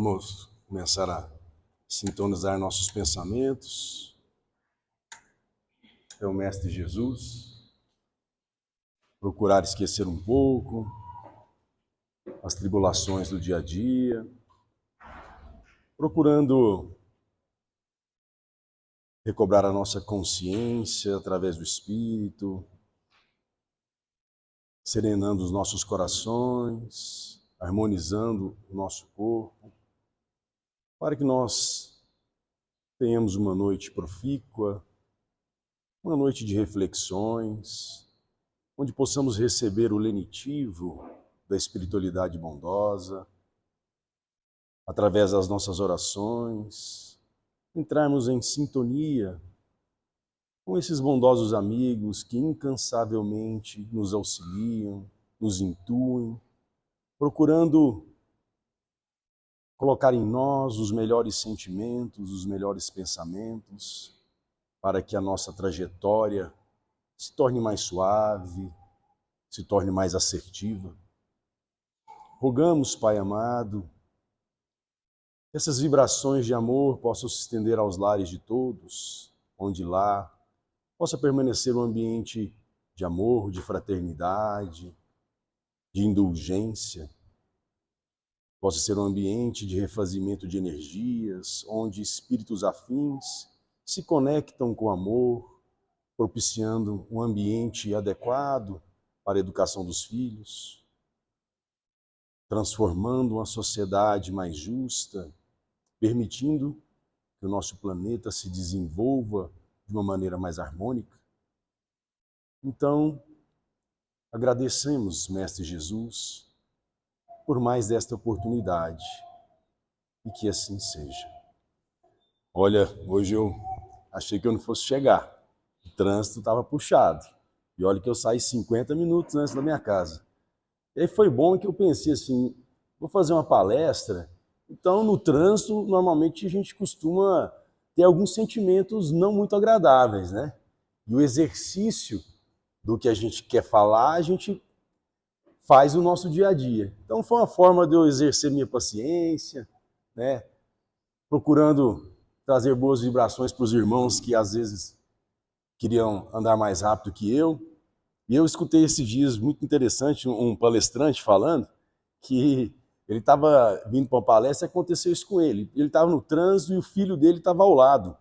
Vamos começar a sintonizar nossos pensamentos. É o Mestre Jesus. Procurar esquecer um pouco as tribulações do dia a dia. Procurando recobrar a nossa consciência através do Espírito, serenando os nossos corações, harmonizando o nosso corpo, para que nós tenhamos uma noite profícua, uma noite de reflexões, onde possamos receber o lenitivo da espiritualidade bondosa, através das nossas orações, entrarmos em sintonia com esses bondosos amigos que incansavelmente nos auxiliam, nos intuem, procurando colocar em nós os melhores sentimentos, os melhores pensamentos, para que a nossa trajetória se torne mais suave, se torne mais assertiva. Rogamos, Pai amado, que essas vibrações de amor possam se estender aos lares de todos, onde lá possa permanecer um ambiente de amor, de fraternidade, de indulgência, possa ser um ambiente de refazimento de energias, onde espíritos afins se conectam com amor, propiciando um ambiente adequado para a educação dos filhos, transformando uma sociedade mais justa, permitindo que o nosso planeta se desenvolva de uma maneira mais harmônica. Então, agradecemos, Mestre Jesus, por mais desta oportunidade e que assim seja. Olha, hoje eu achei que eu não fosse chegar, o trânsito estava puxado, e olha que eu saí 50 minutos antes da minha casa. E aí foi bom que eu pensei assim, vou fazer uma palestra, então no trânsito normalmente a gente costuma ter alguns sentimentos não muito agradáveis, né? E o exercício do que a gente quer falar, a gente faz no nosso dia a dia. Então foi uma forma de eu exercer minha paciência, né? Procurando trazer boas vibrações para os irmãos que às vezes queriam andar mais rápido que eu. E eu escutei esses dias, muito interessante, um palestrante falando que ele estava vindo para uma palestra e aconteceu isso com ele. Ele estava no trânsito e o filho dele estava ao lado.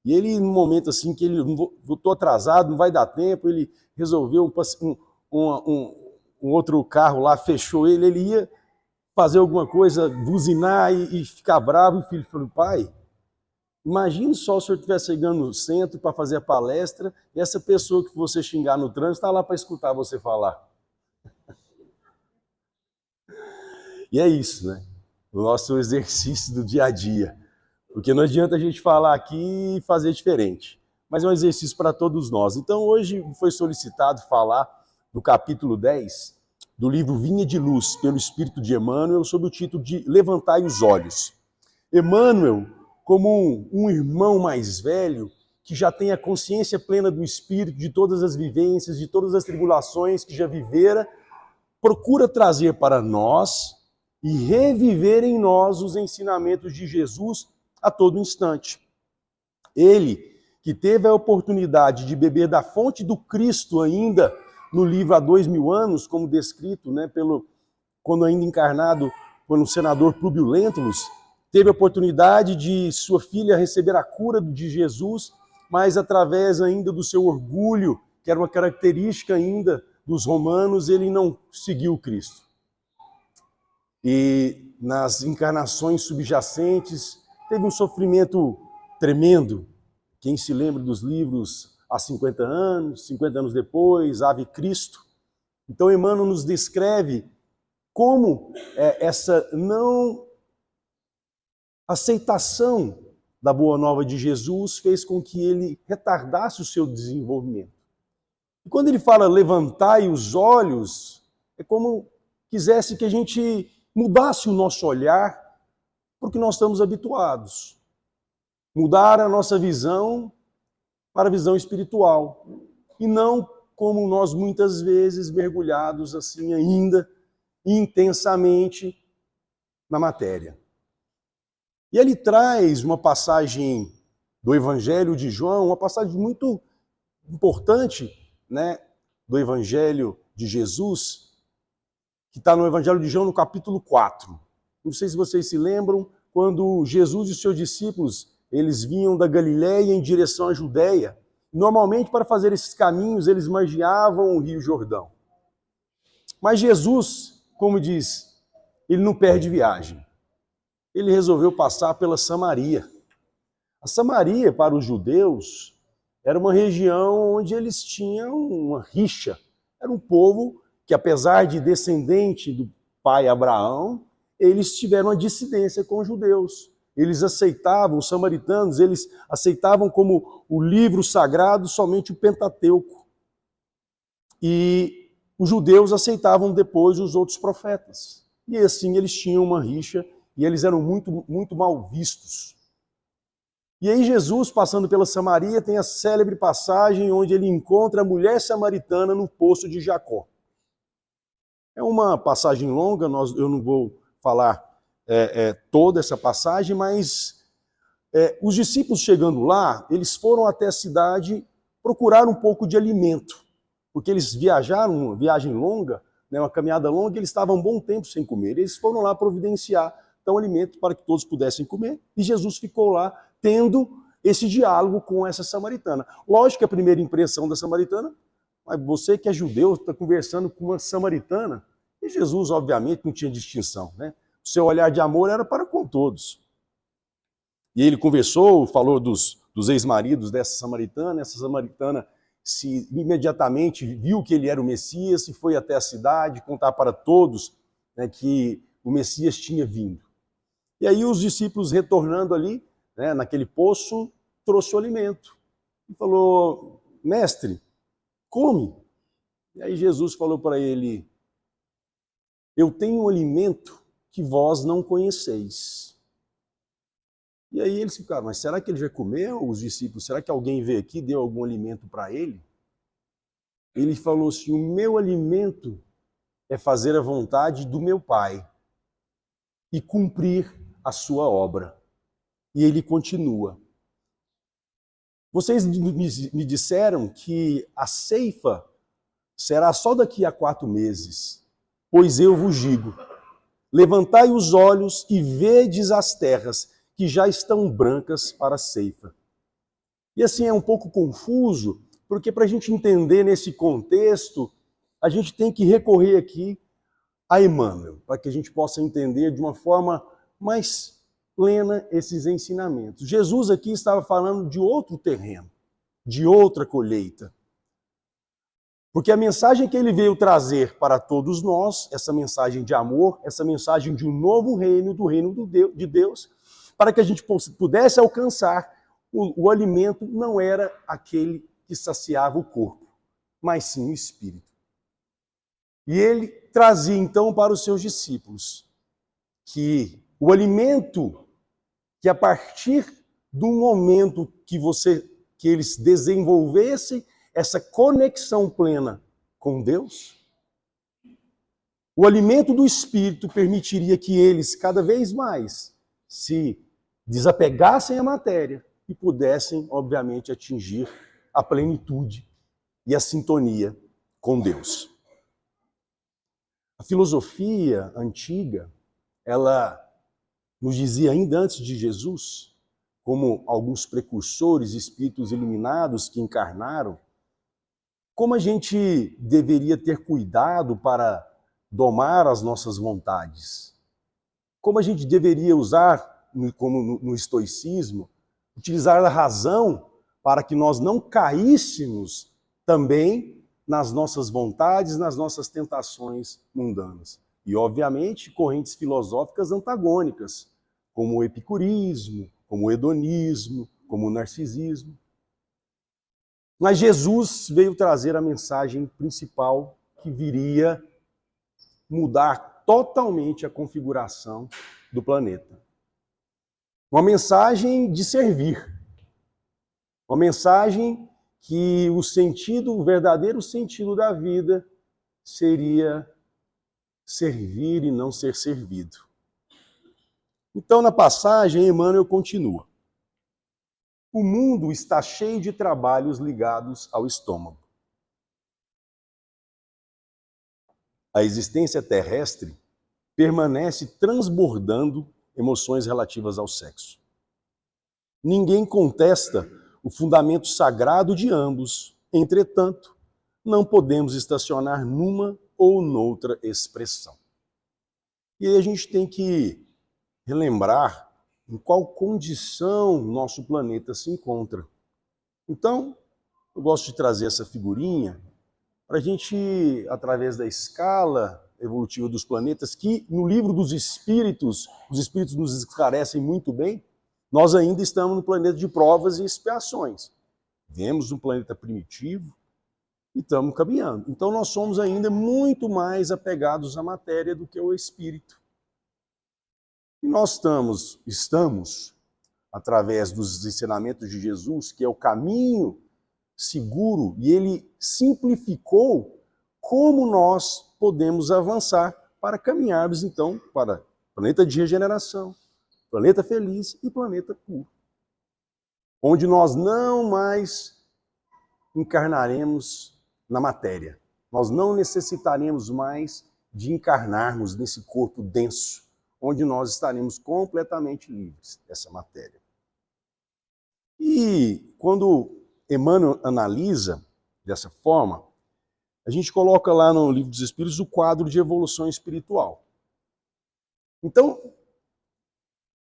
E ele, num momento assim, que ele, estou atrasado, não vai dar tempo, ele resolveu, um outro carro lá fechou ele ia fazer alguma coisa, buzinar e ficar bravo. E o filho falou, pai, imagine só se o senhor estivesse chegando no centro para fazer a palestra e essa pessoa que você xingar no trânsito está lá para escutar você falar. E é isso, né? O nosso exercício do dia a dia. Porque não adianta a gente falar aqui e fazer diferente. Mas é um exercício para todos nós. Então hoje foi solicitado falar do capítulo 10 do livro Vinha de Luz, pelo Espírito de Emmanuel, sob o título de Levantai os Olhos. Emmanuel, como um irmão mais velho, que já tem a consciência plena do Espírito, de todas as vivências, de todas as tribulações que já vivera, procura trazer para nós e reviver em nós os ensinamentos de Jesus a todo instante. Ele, que teve a oportunidade de beber da fonte do Cristo ainda no livro há 2000 anos, como descrito, né, quando ainda encarnado por um senador Públio Lentulus, teve a oportunidade de sua filha receber a cura de Jesus, mas através ainda do seu orgulho, que era uma característica ainda dos romanos, ele não seguiu Cristo. E nas encarnações subjacentes, teve um sofrimento tremendo. Quem se lembra dos livros há 50 anos depois, Ave Cristo. Então Emmanuel nos descreve como essa não aceitação da boa nova de Jesus fez com que ele retardasse o seu desenvolvimento. E quando ele fala levantai os olhos, é como quisesse que a gente mudasse o nosso olhar para o que nós estamos habituados. Mudar a nossa visão para a visão espiritual. E não como nós muitas vezes mergulhados assim ainda intensamente na matéria. E ele traz uma passagem do Evangelho de João, uma passagem muito importante, né, do Evangelho de Jesus, que está no Evangelho de João, no capítulo 4. Não sei se vocês se lembram, quando Jesus e os seus discípulos, eles vinham da Galiléia em direção à Judéia. Normalmente, para fazer esses caminhos, eles margeavam o Rio Jordão. Mas Jesus, como diz, ele não perde viagem. Ele resolveu passar pela Samaria. A Samaria, para os judeus, era uma região onde eles tinham uma rixa. Era um povo que, apesar de descendente do pai Abraão, eles tiveram uma dissidência com os judeus. Eles aceitavam, os samaritanos, eles aceitavam como o livro sagrado somente o Pentateuco. E os judeus aceitavam depois os outros profetas. E assim eles tinham uma rixa e eles eram muito mal vistos. E aí Jesus, passando pela Samaria, tem a célebre passagem onde ele encontra a mulher samaritana no poço de Jacó. É uma passagem longa, eu não vou falar toda essa passagem, mas os discípulos chegando lá, eles foram até a cidade procurar um pouco de alimento, porque eles viajaram, uma viagem longa, né, uma caminhada longa, e eles estavam um bom tempo sem comer. Eles foram lá providenciar então alimento para que todos pudessem comer, e Jesus ficou lá tendo esse diálogo com essa samaritana. Lógico que a primeira impressão da samaritana, mas você que é judeu está conversando com uma samaritana, e Jesus obviamente não tinha distinção, né? O seu olhar de amor era para com todos. E ele conversou, falou dos ex-maridos dessa samaritana se imediatamente viu que ele era o Messias e foi até a cidade contar para todos, né, que o Messias tinha vindo. E aí os discípulos retornando ali, né, naquele poço, trouxe o alimento. E falou, mestre, come. E aí Jesus falou para ele, eu tenho um alimento que vós não conheceis. E aí eles ficaram, mas será que ele já comeu, os discípulos? Será que alguém veio aqui e deu algum alimento para ele? Ele falou assim, o meu alimento é fazer a vontade do meu Pai e cumprir a sua obra. E ele continua. Vocês me disseram que a ceifa será só daqui a 4 meses, pois eu vos digo, levantai os olhos e vedes as terras, que já estão brancas para a ceifa. E assim é um pouco confuso, porque para a gente entender nesse contexto, a gente tem que recorrer aqui a Emmanuel, para que a gente possa entender de uma forma mais plena esses ensinamentos. Jesus aqui estava falando de outro terreno, de outra colheita. Porque a mensagem que ele veio trazer para todos nós, essa mensagem de amor, essa mensagem de um novo reino, do reino de Deus, para que a gente pudesse alcançar o alimento, não era aquele que saciava o corpo, mas sim o espírito. E ele trazia então para os seus discípulos que o alimento, que a partir do momento que eles desenvolvessem essa conexão plena com Deus, o alimento do espírito permitiria que eles cada vez mais se desapegassem à matéria e pudessem, obviamente, atingir a plenitude e a sintonia com Deus. A filosofia antiga, ela nos dizia ainda antes de Jesus, como alguns precursores, espíritos iluminados que encarnaram, como a gente deveria ter cuidado para domar as nossas vontades. Como a gente deveria usar, como no estoicismo, utilizar a razão para que nós não caíssemos também nas nossas vontades, nas nossas tentações mundanas. E, obviamente, correntes filosóficas antagônicas, como o epicurismo, como o hedonismo, como o narcisismo. Mas Jesus veio trazer a mensagem principal que viria mudar totalmente a configuração do planeta. Uma mensagem de servir. Uma mensagem que o verdadeiro sentido da vida seria servir e não ser servido. Então, na passagem, Emmanuel continua. O mundo está cheio de trabalhos ligados ao estômago. A existência terrestre permanece transbordando emoções relativas ao sexo. Ninguém contesta o fundamento sagrado de ambos, entretanto, não podemos estacionar numa ou noutra expressão. E aí a gente tem que relembrar em qual condição nosso planeta se encontra. Então, eu gosto de trazer essa figurinha para a gente, através da escala evolutiva dos planetas, que no livro dos espíritos, os espíritos nos esclarecem muito bem, nós ainda estamos no planeta de provas e expiações. Vemos um planeta primitivo e estamos caminhando. Então nós somos ainda muito mais apegados à matéria do que ao espírito. E nós estamos, através dos ensinamentos de Jesus, que é o caminho seguro, e ele simplificou como nós podemos avançar para caminharmos, então, para planeta de regeneração, planeta feliz e planeta puro, onde nós não mais encarnaremos na matéria. Nós não necessitaremos mais de encarnarmos nesse corpo denso, onde nós estaremos completamente livres dessa matéria. E quando Emmanuel analisa dessa forma, a gente coloca lá no Livro dos Espíritos o quadro de evolução espiritual. Então,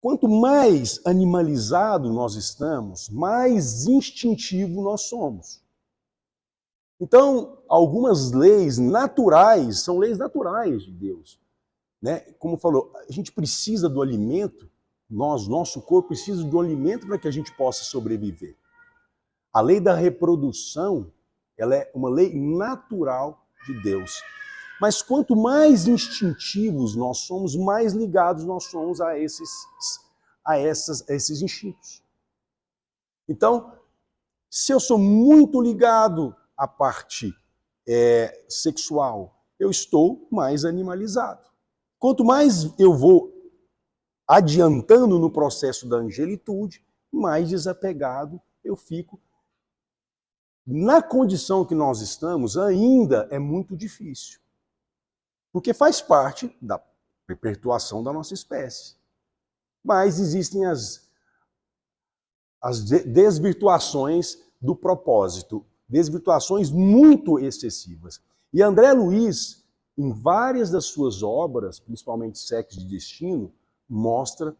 quanto mais animalizado nós estamos, mais instintivo nós somos. Então, algumas leis naturais, são leis naturais de Deus. Né? Como falou, a gente precisa do alimento, nosso corpo precisa do alimento para que a gente possa sobreviver. A lei da reprodução, ela é uma lei natural de Deus. Mas quanto mais instintivos nós somos, mais ligados nós somos a esses instintos. Então, se eu sou muito ligado à parte sexual, eu estou mais animalizado. Quanto mais eu vou adiantando no processo da angelitude, mais desapegado eu fico. Na condição que nós estamos, ainda é muito difícil. Porque faz parte da perpetuação da nossa espécie. Mas existem as desvirtuações do propósito, desvirtuações muito excessivas. E André Luiz, em várias das suas obras, principalmente Sexo de Destino, mostra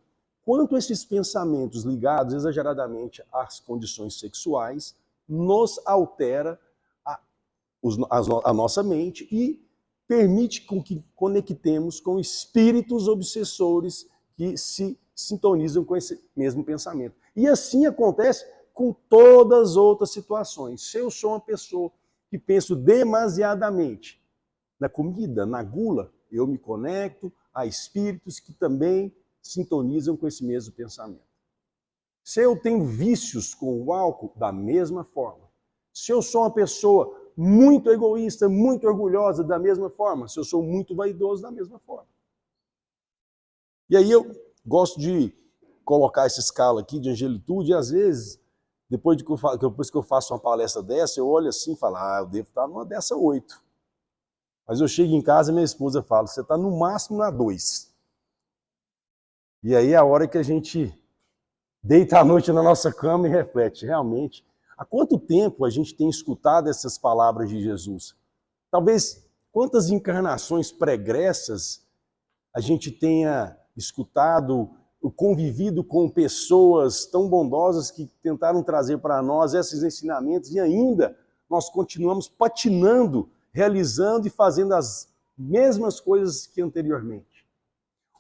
quanto esses pensamentos ligados exageradamente às condições sexuais nos altera a nossa mente e permite com que conectemos com espíritos obsessores que se sintonizam com esse mesmo pensamento. E assim acontece com todas as outras situações. Se eu sou uma pessoa que penso demasiadamente na comida, na gula, eu me conecto a espíritos que também sintonizam com esse mesmo pensamento. Se eu tenho vícios com o álcool, da mesma forma. Se eu sou uma pessoa muito egoísta, muito orgulhosa, da mesma forma. Se eu sou muito vaidoso, da mesma forma. E aí eu gosto de colocar essa escala aqui de angelitude, e às vezes, depois que eu faço uma palestra dessa, eu olho assim e falo, eu devo estar numa dessa 8. Mas eu chego em casa e minha esposa fala, você está no máximo na 2. E aí é a hora que a gente deita à noite na nossa cama e reflete, realmente, há quanto tempo a gente tem escutado essas palavras de Jesus? Talvez quantas encarnações pregressas a gente tenha escutado, convivido com pessoas tão bondosas que tentaram trazer para nós esses ensinamentos e ainda nós continuamos patinando, realizando e fazendo as mesmas coisas que anteriormente.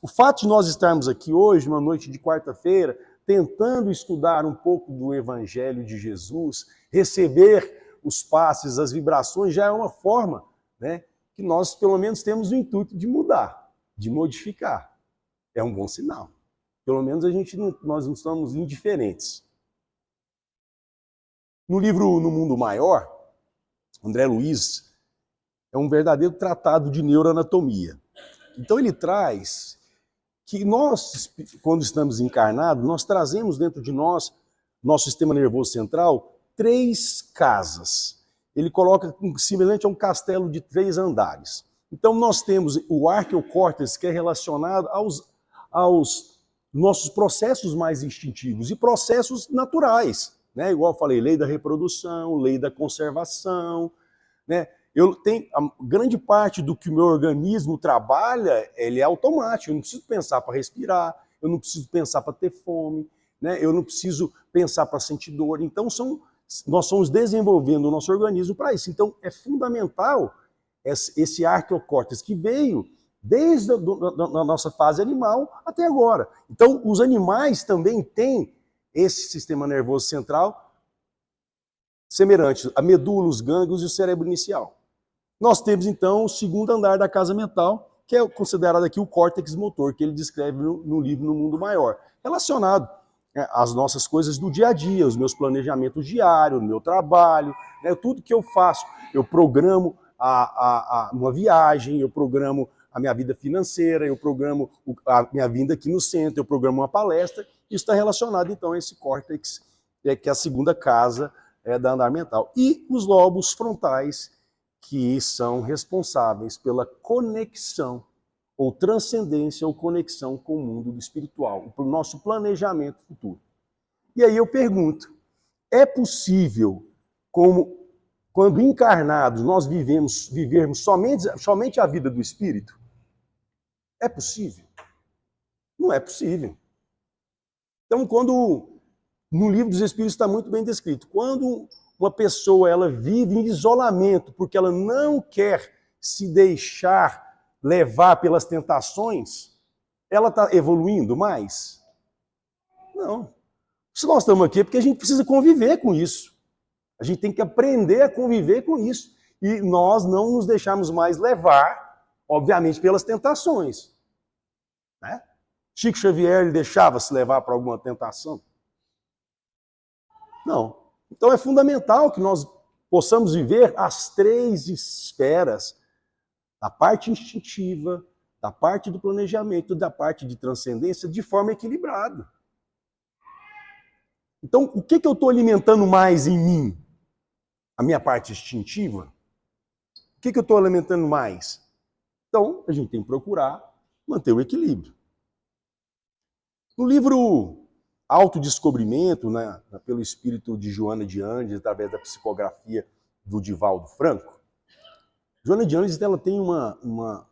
O fato de nós estarmos aqui hoje, uma noite de quarta-feira, tentando estudar um pouco do Evangelho de Jesus, receber os passes, as vibrações, já é uma forma, né, que nós pelo menos temos o intuito de mudar, de modificar. É um bom sinal. Pelo menos nós não estamos indiferentes. No livro No Mundo Maior, André Luiz é um verdadeiro tratado de neuroanatomia. Então ele traz que nós, quando estamos encarnados, nós trazemos dentro de nós, nosso sistema nervoso central, 3 casas. Ele coloca semelhante a um castelo de 3 andares. Então nós temos o arqueocórtex, que é relacionado aos nossos processos mais instintivos e processos naturais, né? Igual eu falei, lei da reprodução, lei da conservação, né? Eu tenho a grande parte do que o meu organismo trabalha, ele é automático. Eu não preciso pensar para respirar, eu não preciso pensar para ter fome, né? Eu não preciso pensar para sentir dor. Então nós somos desenvolvendo o nosso organismo para isso. Então é fundamental esse arqueocórtex que veio desde a nossa fase animal até agora. Então os animais também têm esse sistema nervoso central semelhante a medula, os gânglios e o cérebro inicial. Nós temos, então, o segundo andar da casa mental, que é considerado aqui o córtex motor, que ele descreve no livro No Mundo Maior, relacionado às nossas coisas do dia a dia, os meus planejamentos diários, o meu trabalho, né, tudo que eu faço. Eu programo uma viagem, eu programo a minha vida financeira, eu programo a minha vinda aqui no centro, eu programo uma palestra. Isso está relacionado, então, a esse córtex, que é a segunda casa da andar mental. E os lobos frontais, que são responsáveis pela conexão, ou transcendência, ou conexão com o mundo do espiritual, o nosso planejamento futuro. E aí eu pergunto, é possível, quando encarnados, nós vivermos somente a vida do espírito? É possível? Não é possível. Então, no livro dos Espíritos está muito bem descrito, quando uma pessoa ela vive em isolamento porque ela não quer se deixar levar pelas tentações, ela está evoluindo mais? Não. Se nós estamos aqui é porque a gente precisa conviver com isso. A gente tem que aprender a conviver com isso. E nós não nos deixamos mais levar, obviamente, pelas tentações. Né? Chico Xavier ele deixava-se levar para alguma tentação? Não. Então é fundamental que nós possamos viver as 3 esferas, da parte instintiva, da parte do planejamento, da parte de transcendência, de forma equilibrada. Então, o que eu estou alimentando mais em mim? A minha parte instintiva? O que eu estou alimentando mais? Então, a gente tem que procurar manter o equilíbrio. No livro Autodescobrimento, né, pelo espírito de Joana de Ângeles, através da psicografia do Divaldo Franco, Joana de Ângeles ela tem uma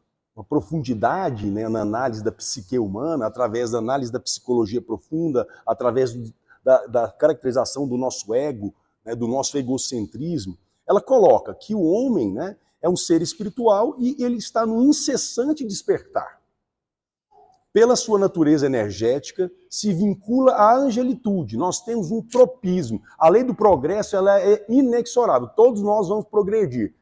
profundidade, né, na análise da psique humana, através da análise da psicologia profunda, através da caracterização do nosso ego, né, do nosso egocentrismo. Ela coloca que o homem, né, é um ser espiritual e ele está no incessante despertar. Pela sua natureza energética, se vincula à angelitude. Nós temos um tropismo. A lei do progresso ela é inexorável. Todos nós vamos progredir.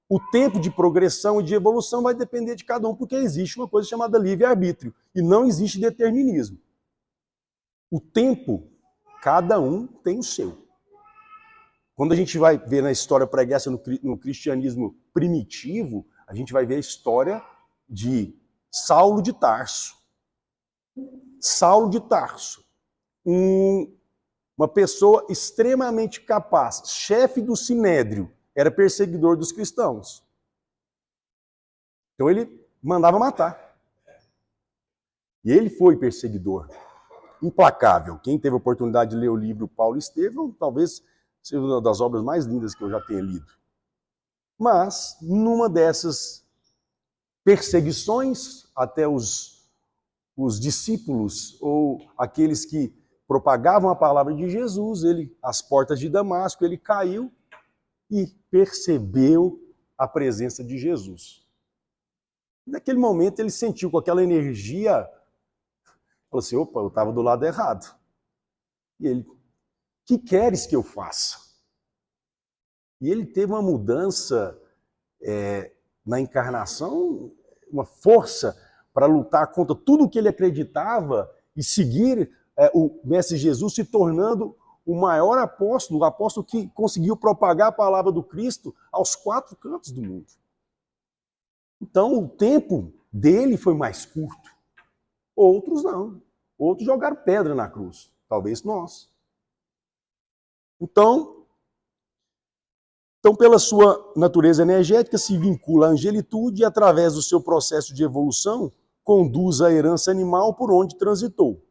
O tempo de progressão e de evolução vai depender de cada um, porque existe uma coisa chamada livre-arbítrio. E não existe determinismo. O tempo, cada um tem o seu. Quando a gente vai ver na história pregressa no cristianismo primitivo, a gente vai ver a história de Saulo de Tarso. Saulo de Tarso, uma pessoa extremamente capaz, chefe do Sinédrio, era perseguidor dos cristãos. Então ele mandava matar. E ele foi perseguidor, implacável. Quem teve a oportunidade de ler o livro Paulo Estevão, talvez seja uma das obras mais lindas que eu já tenha lido. Mas, numa dessas perseguições, até os discípulos ou aqueles que propagavam a palavra de Jesus, às portas de Damasco, ele caiu e percebeu a presença de Jesus. Naquele momento ele sentiu com aquela energia, falou assim, opa, eu estava do lado errado. E ele, que queres que eu faça? E ele teve uma mudança na encarnação, uma força para lutar contra tudo o que ele acreditava e seguir o Mestre Jesus, se tornando o maior apóstolo, o apóstolo que conseguiu propagar a palavra do Cristo aos 4 cantos do mundo. Então, o tempo dele foi mais curto. Outros não. Outros jogaram pedra na cruz. Talvez nós. Então, pela sua natureza energética, se vincula à angelitude e, através do seu processo de evolução, conduz a herança animal por onde transitou,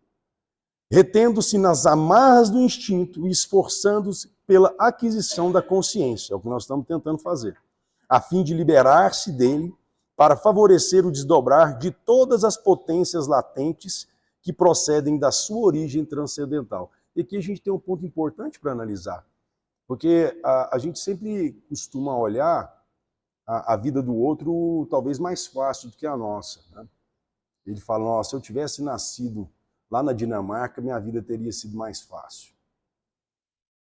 retendo-se nas amarras do instinto e esforçando-se pela aquisição da consciência, é o que nós estamos tentando fazer, a fim de liberar-se dele para favorecer o desdobrar de todas as potências latentes que procedem da sua origem transcendental. E aqui a gente tem um ponto importante para analisar, porque a gente sempre costuma olhar a vida do outro talvez mais fácil do que a nossa, né? Ele fala, nossa, se eu tivesse nascido lá na Dinamarca, minha vida teria sido mais fácil.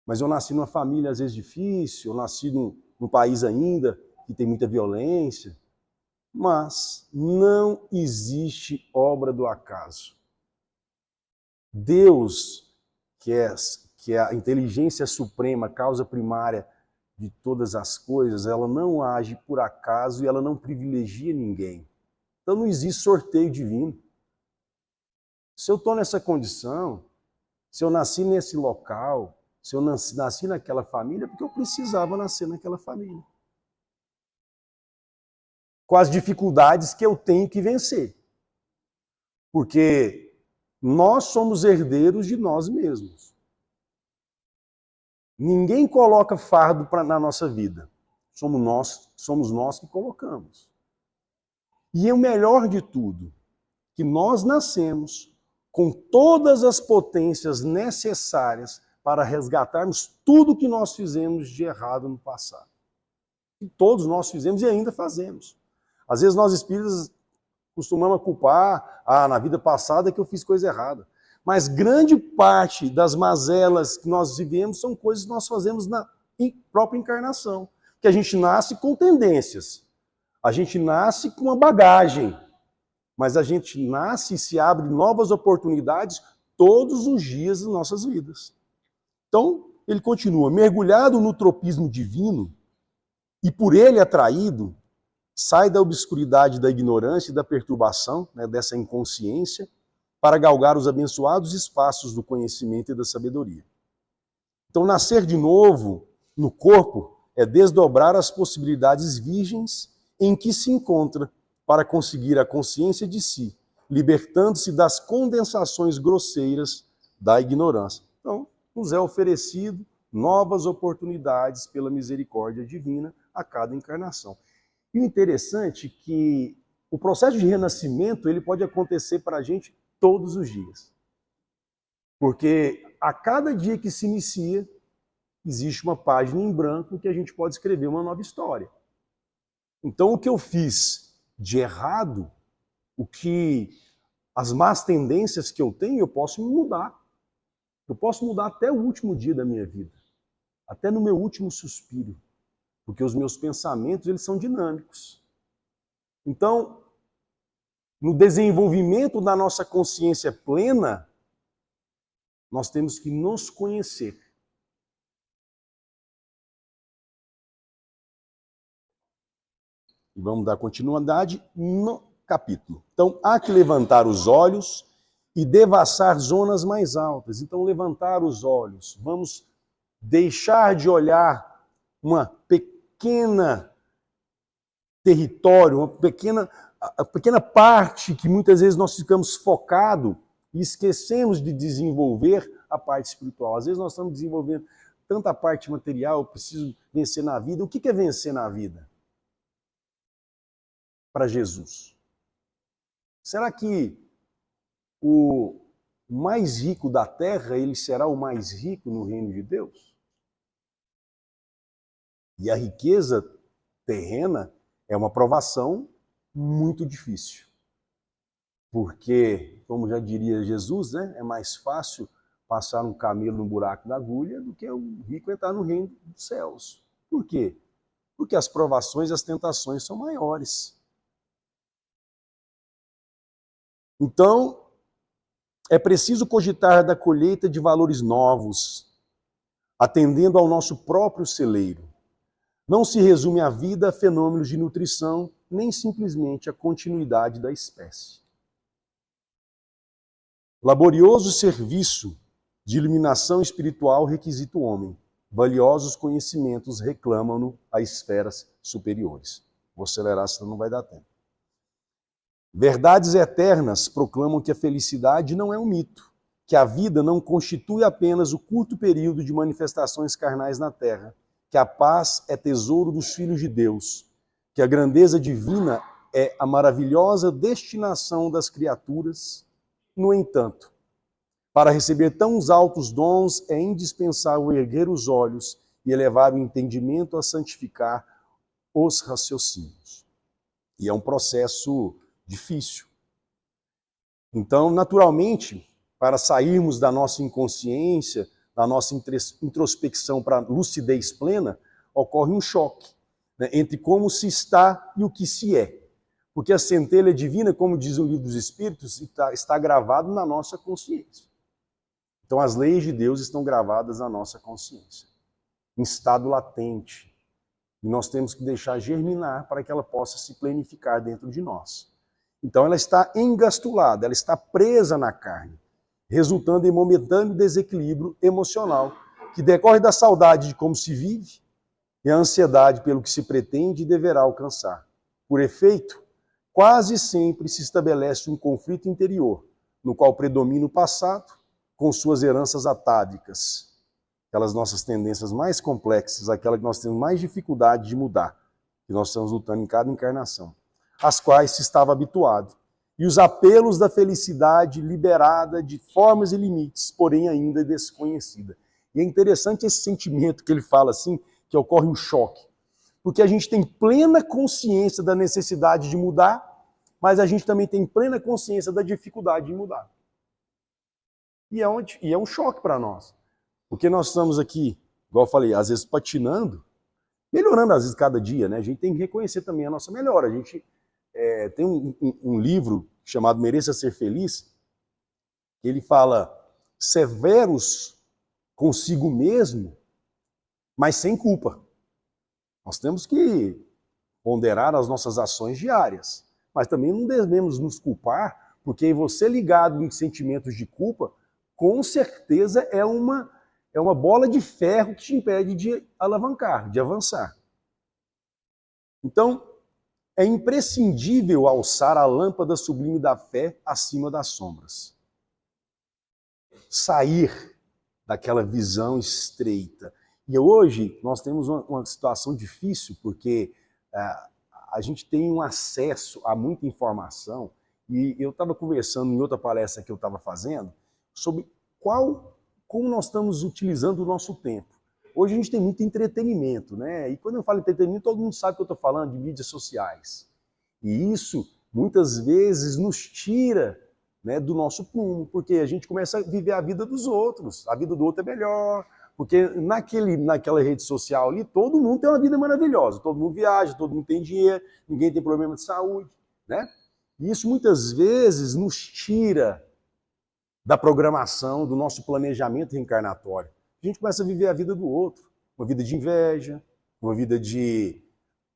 Mas eu nasci numa família às vezes difícil, eu nasci num país ainda que tem muita violência. Mas não existe obra do acaso. Deus, que é a inteligência suprema, a causa primária de todas as coisas, ela não age por acaso e ela não privilegia ninguém. Então não existe sorteio divino. Se eu estou nessa condição, se eu nasci nesse local, se eu nasci naquela família, é porque eu precisava nascer naquela família. Com as dificuldades que eu tenho que vencer. Porque nós somos herdeiros de nós mesmos. Ninguém coloca fardo na nossa vida. Somos nós que colocamos. E o melhor de tudo, que nós nascemos com todas as potências necessárias para resgatarmos tudo que nós fizemos de errado no passado. E todos nós fizemos e ainda fazemos. Às vezes nós espíritas costumamos culpar, na vida passada que eu fiz coisa errada. Mas grande parte das mazelas que nós vivemos são coisas que nós fazemos na própria encarnação. Que a gente nasce com tendências, a gente nasce com uma bagagem, mas a gente nasce e se abre novas oportunidades todos os dias das nossas vidas. Então, ele continua, mergulhado no tropismo divino e por ele atraído, sai da obscuridade da ignorância e da perturbação, né, dessa inconsciência, para galgar os abençoados espaços do conhecimento e da sabedoria. Então, nascer de novo no corpo é desdobrar as possibilidades virgens em que se encontra para conseguir a consciência de si, libertando-se das condensações grosseiras da ignorância. Então, nos é oferecido novas oportunidades pela misericórdia divina a cada encarnação. E o interessante é que o processo de renascimento ele pode acontecer para a gente todos os dias. Porque a cada dia que se inicia, existe uma página em branco que a gente pode escrever uma nova história. Então, o que eu fiz de errado, as más tendências que eu tenho, eu posso me mudar. Eu posso mudar até o último dia da minha vida. Até no meu último suspiro. Porque os meus pensamentos, eles são dinâmicos. Então, no desenvolvimento da nossa consciência plena, nós temos que nos conhecer. E vamos dar continuidade no capítulo. Então, há que levantar os olhos e devassar zonas mais altas. Então, levantar os olhos. Vamos deixar de olhar uma pequena território, uma pequena parte que muitas vezes nós ficamos focados e esquecemos de desenvolver a parte espiritual. Às vezes nós estamos desenvolvendo tanta parte material, eu preciso vencer na vida. O que é vencer na vida? Para Jesus. Será que o mais rico da terra, ele será o mais rico no reino de Deus? E a riqueza terrena é uma provação muito difícil. Porque, como já diria Jesus, né, é mais fácil passar um camelo no buraco da agulha do que o rico entrar no reino dos céus. Por quê? Porque as provações e as tentações são maiores. Então, é preciso cogitar da colheita de valores novos, atendendo ao nosso próprio celeiro. Não se resume a vida a fenômenos de nutrição, nem simplesmente a continuidade da espécie. Laborioso serviço de iluminação espiritual requisita o homem. Valiosos conhecimentos reclamam-no a esferas superiores. Vou acelerar, senão não vai dar tempo. Verdades eternas proclamam que a felicidade não é um mito, que a vida não constitui apenas o curto período de manifestações carnais na terra, que a paz é tesouro dos filhos de Deus, que a grandeza divina é a maravilhosa destinação das criaturas. No entanto, para receber tão altos dons, é indispensável erguer os olhos e elevar o entendimento a santificar os raciocínios. E é um processo difícil. Então, naturalmente, para sairmos da nossa inconsciência, da nossa introspecção para a lucidez plena, ocorre um choque, né, entre como se está e o que se é. Porque a centelha divina, como diz o Livro dos Espíritos, está gravado na nossa consciência. Então as leis de Deus estão gravadas na nossa consciência, em estado latente. E nós temos que deixar germinar para que ela possa se plenificar dentro de nós. Então ela está engastulada, ela está presa na carne, resultando em momentâneo desequilíbrio emocional, que decorre da saudade de como se vive e a ansiedade pelo que se pretende e deverá alcançar. Por efeito, quase sempre se estabelece um conflito interior, no qual predomina o passado, com suas heranças atávicas, aquelas nossas tendências mais complexas, aquelas que nós temos mais dificuldade de mudar, que nós estamos lutando em cada encarnação, às quais se estava habituado, e os apelos da felicidade liberada de formas e limites, porém ainda desconhecida. E é interessante esse sentimento que ele fala assim, que ocorre um choque, porque a gente tem plena consciência da necessidade de mudar, mas a gente também tem plena consciência da dificuldade de mudar. E é um choque para nós. Porque nós estamos aqui, igual eu falei, às vezes patinando, melhorando às vezes cada dia, né? A gente tem que reconhecer também a nossa melhora. A gente tem um livro chamado Mereça Ser Feliz, que ele fala severos consigo mesmo, mas sem culpa. Nós temos que ponderar as nossas ações diárias, mas também não devemos nos culpar, porque você ligado em sentimentos de culpa, com certeza é uma bola de ferro que te impede de alavancar, de avançar. Então, é imprescindível alçar a lâmpada sublime da fé acima das sombras. Sair daquela visão estreita. E hoje nós temos uma situação difícil, porque a gente tem um acesso a muita informação, e eu estava conversando em outra palestra que eu estava fazendo, sobre como nós estamos utilizando o nosso tempo. Hoje a gente tem muito entretenimento, né? E quando eu falo entretenimento, todo mundo sabe que eu estou falando de mídias sociais. E isso, muitas vezes, nos tira, né, do nosso prumo, porque a gente começa a viver a vida dos outros. A vida do outro é melhor, porque naquela rede social ali, todo mundo tem uma vida maravilhosa. Todo mundo viaja, todo mundo tem dinheiro, ninguém tem problema de saúde, né? E isso muitas vezes nos tira da programação, do nosso planejamento reencarnatório. A gente começa a viver a vida do outro, uma vida de inveja, uma vida de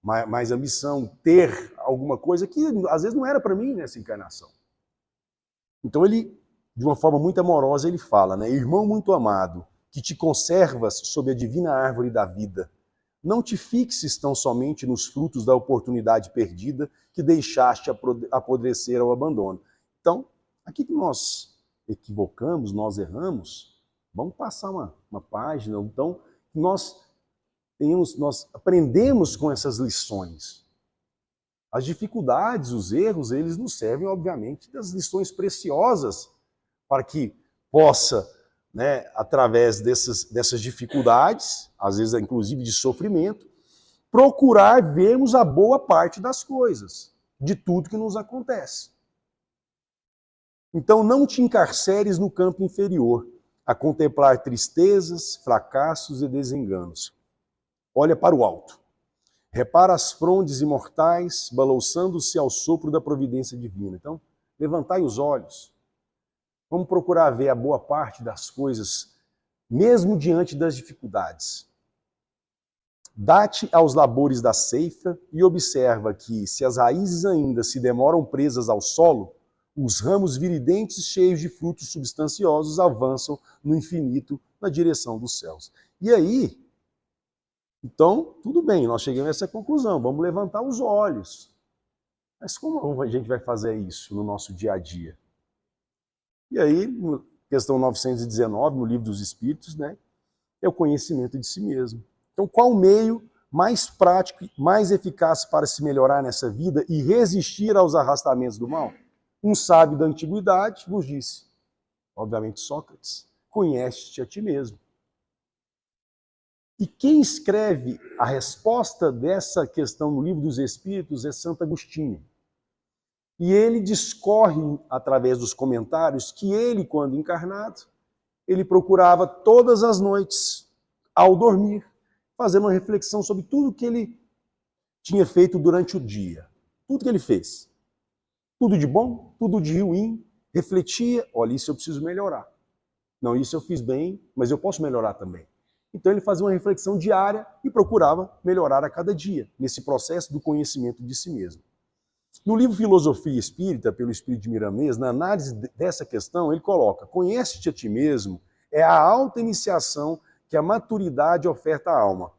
mais ambição, ter alguma coisa que às vezes não era para mim nessa encarnação. Então ele, de uma forma muito amorosa, ele fala, né? Irmão muito amado, que te conservas sob a divina árvore da vida, não te fixes tão somente nos frutos da oportunidade perdida que deixaste apodrecer ao abandono. Então, aqui que nós equivocamos, nós erramos, vamos passar uma página, então nós aprendemos com essas lições. As dificuldades, os erros, eles nos servem, obviamente, das lições preciosas para que possa, né, através dessas dificuldades, às vezes inclusive de sofrimento, procurar vermos a boa parte das coisas, de tudo que nos acontece. Então não te encarceres no campo inferior, a contemplar tristezas, fracassos e desenganos. Olha para o alto. Repara as frondes imortais, balouçando-se ao sopro da providência divina. Então, levantai os olhos. Vamos procurar ver a boa parte das coisas, mesmo diante das dificuldades. Dá-te aos labores da ceifa e observa que, se as raízes ainda se demoram presas ao solo, Os ramos viridentes, cheios de frutos substanciosos, avançam no infinito, na direção dos céus. E aí, então, tudo bem, nós chegamos a essa conclusão, vamos levantar os olhos. Mas como a gente vai fazer isso no nosso dia a dia? E aí, questão 919, no Livro dos Espíritos, né, é o conhecimento de si mesmo. Então, qual o meio mais prático, mais eficaz para se melhorar nessa vida e resistir aos arrastamentos do mal? Um sábio da antiguidade vos disse, obviamente Sócrates, conhece-te a ti mesmo. E quem escreve a resposta dessa questão no Livro dos Espíritos é Santo Agostinho. E ele discorre, através dos comentários, que ele, quando encarnado, ele procurava todas as noites, ao dormir, fazer uma reflexão sobre tudo que ele tinha feito durante o dia. Tudo que ele fez. Tudo de bom, tudo de ruim. Refletia, olha, isso eu preciso melhorar. Não, isso eu fiz bem, mas eu posso melhorar também. Então ele fazia uma reflexão diária e procurava melhorar a cada dia, nesse processo do conhecimento de si mesmo. No livro Filosofia Espírita, pelo Espírito de Miramês, na análise dessa questão, ele coloca: conhece-te a ti mesmo é a alta iniciação que a maturidade oferta à alma,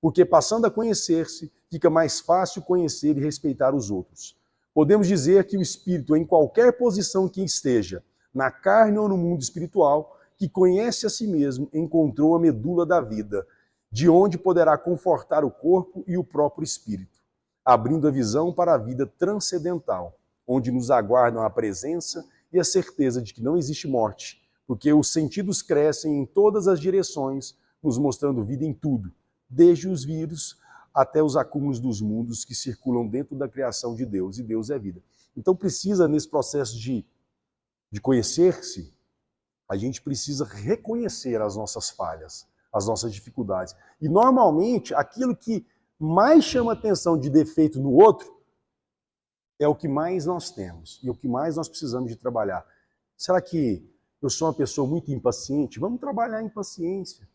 porque passando a conhecer-se, fica mais fácil conhecer e respeitar os outros. Podemos dizer que o espírito, em qualquer posição que esteja, na carne ou no mundo espiritual, que conhece a si mesmo, encontrou a medula da vida, de onde poderá confortar o corpo e o próprio espírito, abrindo a visão para a vida transcendental, onde nos aguardam a presença e a certeza de que não existe morte, porque os sentidos crescem em todas as direções, nos mostrando vida em tudo, desde os vírus até os acúmulos dos mundos que circulam dentro da criação de Deus, e Deus é vida. Então precisa, nesse processo de conhecer-se, a gente precisa reconhecer as nossas falhas, as nossas dificuldades. E normalmente, aquilo que mais chama atenção de defeito no outro é o que mais nós temos e o que mais nós precisamos de trabalhar. Será que eu sou uma pessoa muito impaciente? Vamos trabalhar a impaciência.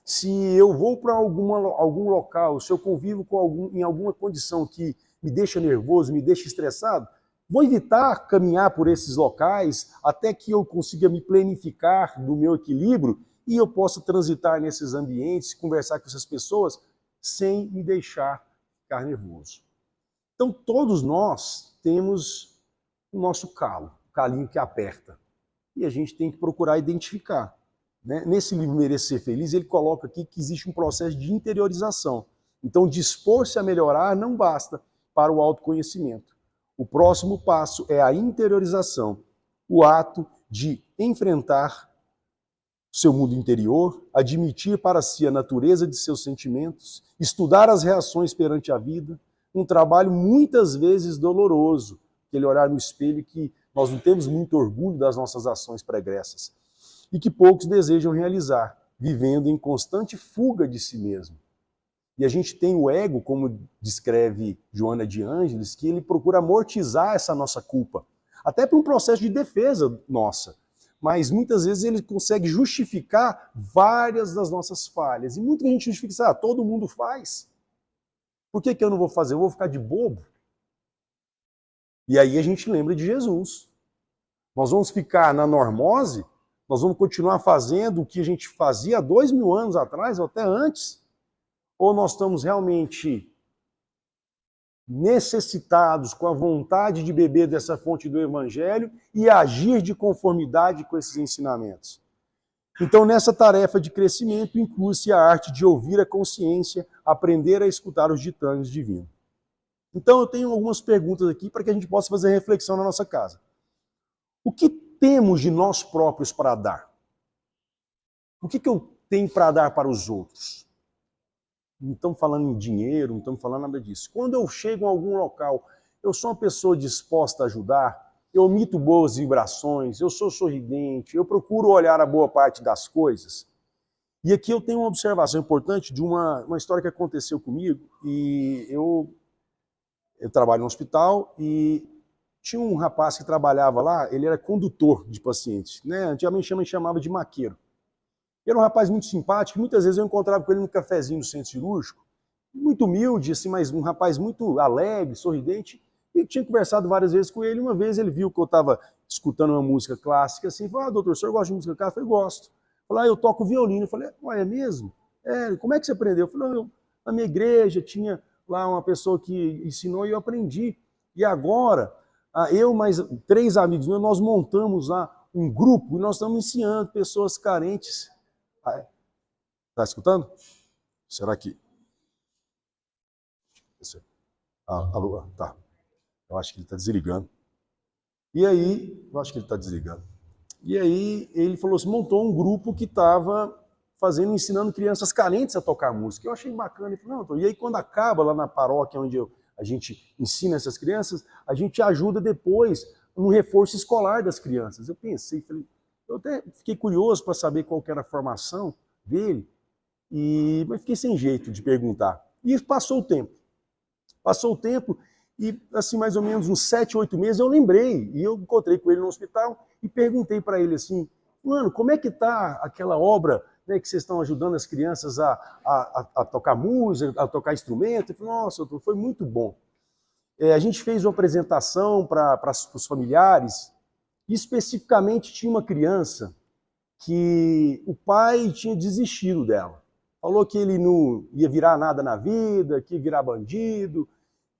Se eu vou para algum local, se eu convivo em alguma condição que me deixa nervoso, me deixa estressado, vou evitar caminhar por esses locais até que eu consiga me planificar do meu equilíbrio e eu possa transitar nesses ambientes, conversar com essas pessoas sem me deixar ficar nervoso. Então, todos nós temos o nosso calo, o calinho que aperta. E a gente tem que procurar identificar. Né? Nesse livro Merecer Ser Feliz, ele coloca aqui que existe um processo de interiorização. Então, dispor-se a melhorar não basta para o autoconhecimento. O próximo passo é a interiorização, o ato de enfrentar seu mundo interior, admitir para si a natureza de seus sentimentos, estudar as reações perante a vida, um trabalho muitas vezes doloroso, aquele olhar no espelho que nós não temos muito orgulho das nossas ações pregressas e que poucos desejam realizar, vivendo em constante fuga de si mesmo. E a gente tem o ego, como descreve Joana de Ângeles, que ele procura amortizar essa nossa culpa, até para um processo de defesa nossa. Mas muitas vezes ele consegue justificar várias das nossas falhas. E muita gente justifica, todo mundo faz. Por que eu não vou fazer? Eu vou ficar de bobo? E aí a gente lembra de Jesus. Nós vamos ficar na normose, nós vamos continuar fazendo o que a gente fazia há 2000 anos atrás, ou até antes, ou nós estamos realmente necessitados, com a vontade de beber dessa fonte do Evangelho e agir de conformidade com esses ensinamentos? Então, nessa tarefa de crescimento, inclui-se a arte de ouvir a consciência, aprender a escutar os ditames divinos. Então, eu tenho algumas perguntas aqui para que a gente possa fazer reflexão na nossa casa. O que temos de nós próprios para dar? O que eu tenho para dar para os outros? Não estamos falando em dinheiro, não estamos falando nada disso. Quando eu chego em algum local, eu sou uma pessoa disposta a ajudar, eu emito boas vibrações, eu sou sorridente, eu procuro olhar a boa parte das coisas. E aqui eu tenho uma observação importante de uma história que aconteceu comigo, e eu trabalho no hospital e tinha um rapaz que trabalhava lá, ele era condutor de pacientes, né? Antigamente chamava de maqueiro. Ele era um rapaz muito simpático, muitas vezes eu encontrava com ele no cafezinho no centro cirúrgico, muito humilde, assim, mas um rapaz muito alegre, sorridente. E tinha conversado várias vezes com ele, uma vez ele viu que eu estava escutando uma música clássica, assim, falou, doutor, o senhor gosta de música clássica? Eu falei, gosto. Falou, eu toco violino. Eu falei, ué, é mesmo? Como é que você aprendeu? Eu falei, não, na minha igreja tinha lá uma pessoa que ensinou e eu aprendi. E agora, eu mais 3 amigos meus, nós montamos lá um grupo e nós estamos ensinando pessoas carentes. Está escutando? Será que... Alô, tá. Eu acho que ele está desligando. E aí, eu acho que ele está desligando. E aí ele falou assim, montou um grupo que estava ensinando crianças carentes a tocar música. Eu achei bacana. Ele falou, não, e aí quando acaba lá na paróquia onde a gente ensina essas crianças, a gente ajuda depois no reforço escolar das crianças. Eu pensei, falei, eu até fiquei curioso para saber qual que era a formação dele, mas fiquei sem jeito de perguntar. E passou o tempo. Passou o tempo e, assim, mais ou menos uns 7, 8 meses, eu lembrei. E eu encontrei com ele no hospital e perguntei para ele assim, mano, como é que está aquela obra, né, que vocês estão ajudando as crianças a tocar música, a tocar instrumento? Ele falou, nossa, doutor, foi muito bom. A gente fez uma apresentação para os familiares e especificamente tinha uma criança que o pai tinha desistido dela. Falou que ele não ia virar nada na vida, que ia virar bandido.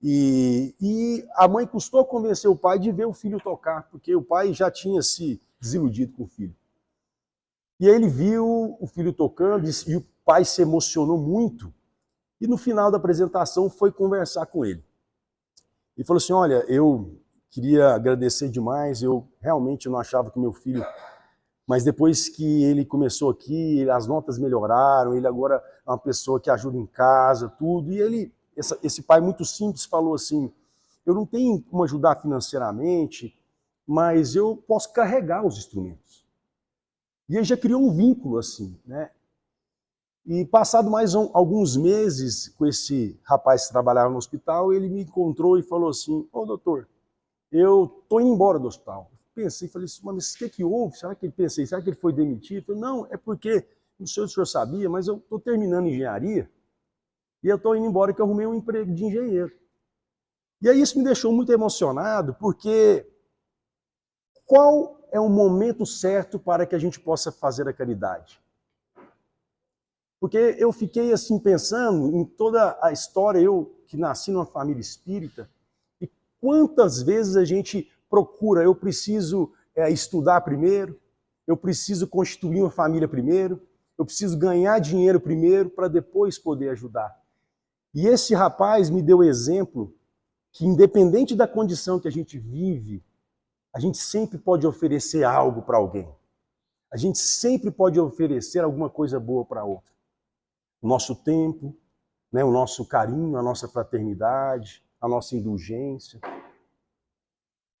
E a mãe custou convencer o pai de ver o filho tocar, porque o pai já tinha se desiludido com o filho. E aí ele viu o filho tocando e o pai se emocionou muito. E no final da apresentação foi conversar com ele. E falou assim, olha, eu queria agradecer demais, eu realmente não achava que meu filho... Mas depois que ele começou aqui, as notas melhoraram, ele agora é uma pessoa que ajuda em casa, tudo. E esse pai muito simples falou assim, eu não tenho como ajudar financeiramente, mas eu posso carregar os instrumentos. E ele já criou um vínculo assim, né? E passado mais alguns meses com esse rapaz que trabalhava no hospital, ele me encontrou e falou assim, ô doutor, eu estou indo embora do hospital. Pensei, falei, mas o que houve? Será que ele foi demitido? Eu falei, não, é porque, não sei se o senhor sabia, mas eu estou terminando engenharia e eu estou indo embora que eu arrumei um emprego de engenheiro. E aí isso me deixou muito emocionado, porque qual é o momento certo para que a gente possa fazer a caridade? Porque eu fiquei assim pensando em toda a história, eu que nasci numa família espírita, e quantas vezes a gente procura, eu preciso estudar primeiro, eu preciso constituir uma família primeiro, eu preciso ganhar dinheiro primeiro para depois poder ajudar. E esse rapaz me deu exemplo que independente da condição que a gente vive, a gente sempre pode oferecer algo para alguém. A gente sempre pode oferecer alguma coisa boa para outra. O nosso tempo, né, o nosso carinho, a nossa fraternidade, a nossa indulgência.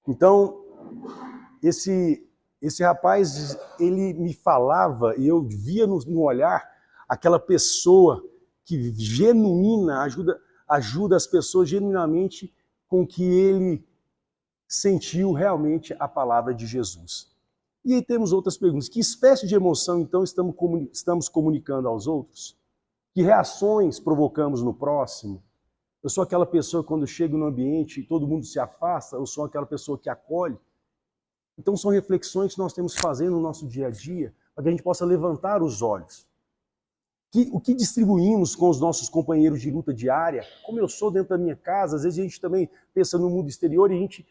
Então, esse rapaz, ele me falava, e eu via no olhar aquela pessoa que genuína, ajuda as pessoas genuinamente com que ele sentiu realmente a palavra de Jesus. E aí temos outras perguntas. Que espécie de emoção, então, estamos comunicando aos outros? Que reações provocamos no próximo? Eu sou aquela pessoa que quando chego no ambiente e todo mundo se afasta, eu sou aquela pessoa que acolhe. Então são reflexões que nós temos que fazer no nosso dia a dia, para que a gente possa levantar os olhos. O que distribuímos com os nossos companheiros de luta diária? Como eu sou dentro da minha casa, às vezes a gente também pensa no mundo exterior e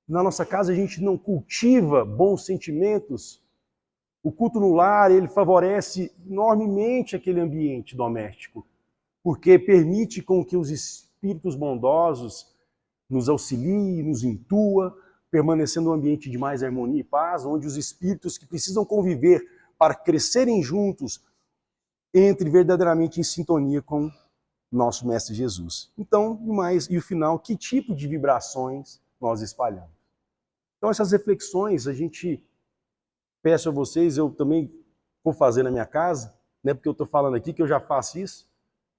na nossa casa a gente não cultiva bons sentimentos. O culto no lar, ele favorece enormemente aquele ambiente doméstico, porque permite com que os espíritos bondosos nos auxiliem, nos intua, permanecendo um ambiente de mais harmonia e paz, onde os espíritos que precisam conviver para crescerem juntos, entrem verdadeiramente em sintonia com nosso Mestre Jesus. Então, e o final, que tipo de vibrações nós espalhamos? Então, essas reflexões, a gente peço a vocês, eu também vou fazer na minha casa, não é porque eu estou falando aqui que eu já faço isso,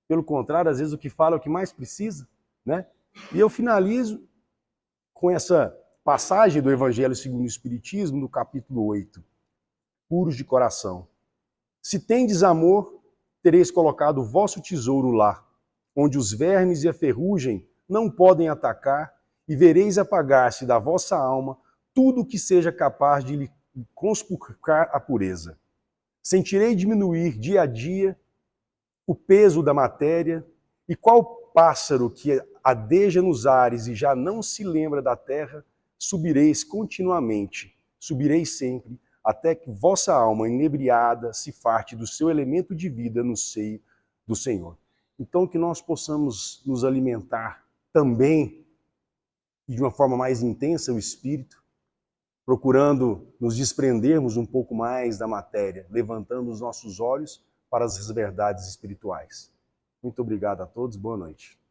pelo contrário, às vezes o que fala é o que mais precisa, né? E eu finalizo com essa passagem do Evangelho segundo o Espiritismo, no capítulo 8, puros de coração. Se tendes amor, tereis colocado o vosso tesouro lá, onde os vermes e a ferrugem não podem atacar e vereis apagar-se da vossa alma tudo o que seja capaz de lhe conspurcar a pureza. Sentirei diminuir dia a dia o peso da matéria, e qual pássaro que adeja nos ares e já não se lembra da terra, subireis continuamente, subireis sempre, até que vossa alma inebriada se farte do seu elemento de vida no seio do Senhor. Então que nós possamos nos alimentar também, de uma forma mais intensa, o Espírito, procurando nos desprendermos um pouco mais da matéria, levantando os nossos olhos para as verdades espirituais. Muito obrigado a todos, boa noite.